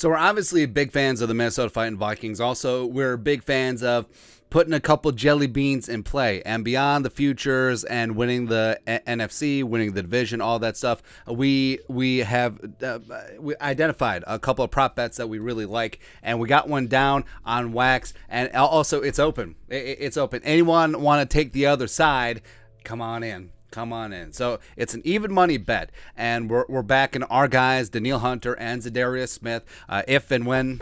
So we're obviously big fans of the Minnesota Fighting Vikings. Also, we're big fans of putting a couple jelly beans in play, and beyond the futures and winning the NFC, winning the division, all that stuff. We have we identified a couple of prop bets that we really like, and we got one down on wax. And also, it's open. It's open. Anyone want to take the other side? Come on in. Come on in. So it's an even money bet, and we're backing our guys, Danielle Hunter and Za'Darius Smith. If and when,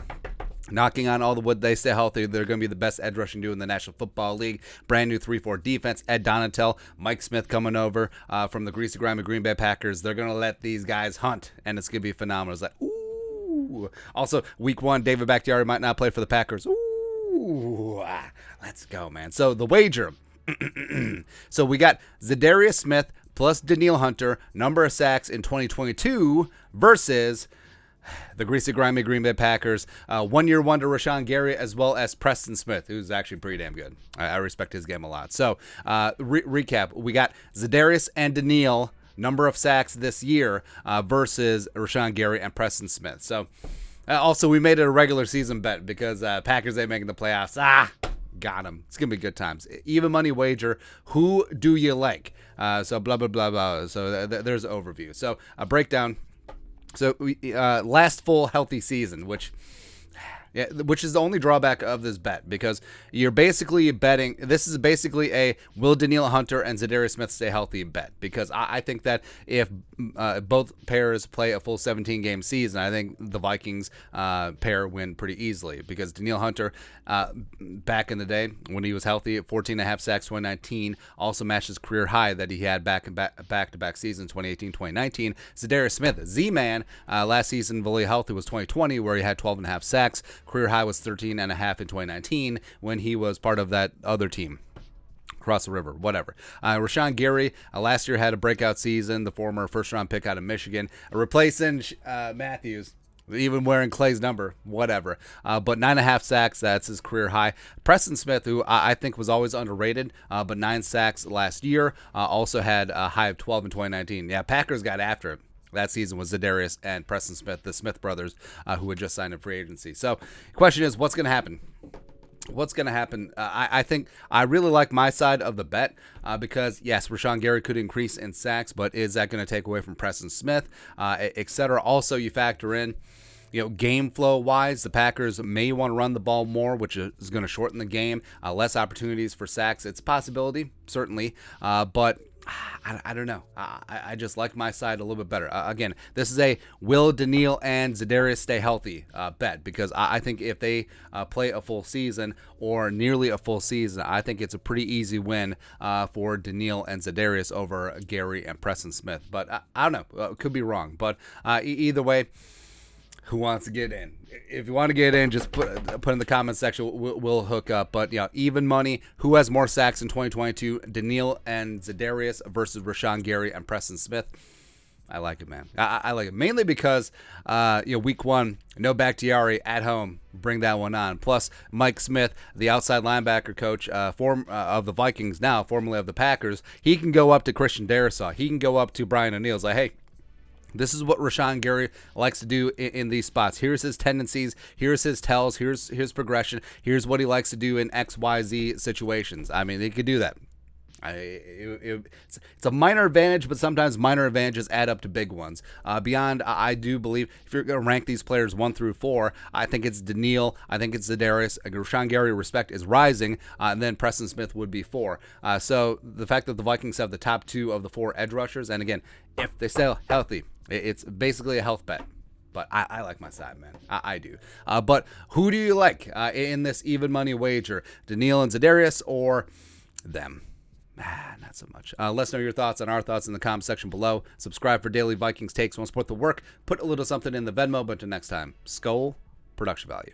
knocking on all the wood, they stay healthy, they're going to be the best edge rushing duo in the National Football League. Brand new 3-4 defense. Ed Donatel, Mike Smith coming over from the greasy grimy Green Bay Packers. They're going to let these guys hunt, and it's going to be phenomenal. It's like, ooh. Also, week 1, David Bakhtiari might not play for the Packers. Ooh. Let's go, man. So the wager. So we got Za'Darius Smith plus Danielle Hunter, number of sacks in 2022 versus the greasy grimy Green Bay Packers. 1-year wonder Rashan Gary, as well as Preston Smith, who's actually pretty damn good. I respect his game a lot. So recap, we got Za'Darius and Danielle, number of sacks this year versus Rashan Gary and Preston Smith. So also we made it a regular season bet because Packers ain't making the playoffs. Got him. It's going to be good times. Even money wager. Who do you like? So blah, blah, blah, blah. So there's an overview. So a breakdown. So last full healthy season, which is the only drawback of this bet, because you're basically betting. This is basically a will Danielle Hunter and Za'Darius Smith stay healthy bet, because I think that if both pairs play a full 17-game season, I think the Vikings pair win pretty easily, because Danielle Hunter, back in the day when he was healthy, at 14.5 sacks 2019, also matched his career high that he had back-to-back seasons 2018-2019. Za'Darius Smith, Z-Man, last season fully healthy was 2020, where he had 12.5 sacks. Career high was 13.5 in 2019 when he was part of that other team. Across the river, whatever. Rashan Gary last year had a breakout season, the former first-round pick out of Michigan, replacing Matthews, even wearing Clay's number, whatever. But 9.5 sacks, that's his career high. Preston Smith, who I think was always underrated, but 9 sacks last year, also had a high of 12 in 2019. Yeah, Packers got after it. That season was Za'Darius and Preston Smith, the Smith brothers, who had just signed in free agency. So the question is, what's going to happen? What's going to happen? I think I really like my side of the bet because, yes, Rashan Gary could increase in sacks, but is that going to take away from Preston Smith, etc.? Also, you factor in, game flow wise, the Packers may want to run the ball more, which is going to shorten the game. Less opportunities for sacks. It's a possibility, certainly, but I don't know. I just like my side a little bit better. Again, this is a will Danielle and Za'Darius stay healthy bet, because I think if they play a full season or nearly a full season, I think it's a pretty easy win for Danielle and Za'Darius over Gary and Preston Smith. But I don't know. Could be wrong. But either way, who wants to get in? If you want to get in, just put in the comment section. We'll hook up. But even money. Who has more sacks in 2022? Danielle and Za'Darius versus Rashan Gary and Preston Smith. I like it, man. I like it mainly because week 1, no Bakhtiari at home. Bring that one on. Plus Mike Smith, the outside linebacker coach of the Vikings, now formerly of the Packers. He can go up to Christian Darrisaw. He can go up to Brian O'Neill. It's like, hey, this is what Rashan Gary likes to do in these spots. Here's his tendencies. Here's his tells. Here's his progression. Here's what he likes to do in XYZ situations. I mean, he could do that. It's a minor advantage, but sometimes minor advantages add up to big ones. Beyond, I do believe if you're going to rank these players 1 through 4, I think it's Danielle, I think it's Za'Darius. Rashan Gary, respect, is rising, and then Preston Smith would be 4. So the fact that the Vikings have the top 2 of the 4 edge rushers, and again, if they stay healthy, it's basically a health bet. But I like my side, man. I do. But who do you like in this even money wager? Danielle and Za'Darius or them? Not so much. Let us know your thoughts on our thoughts in the comment section below. Subscribe for daily Vikings takes. Want to support the work? Put a little something in the Venmo. But until next time, Skull Production Value.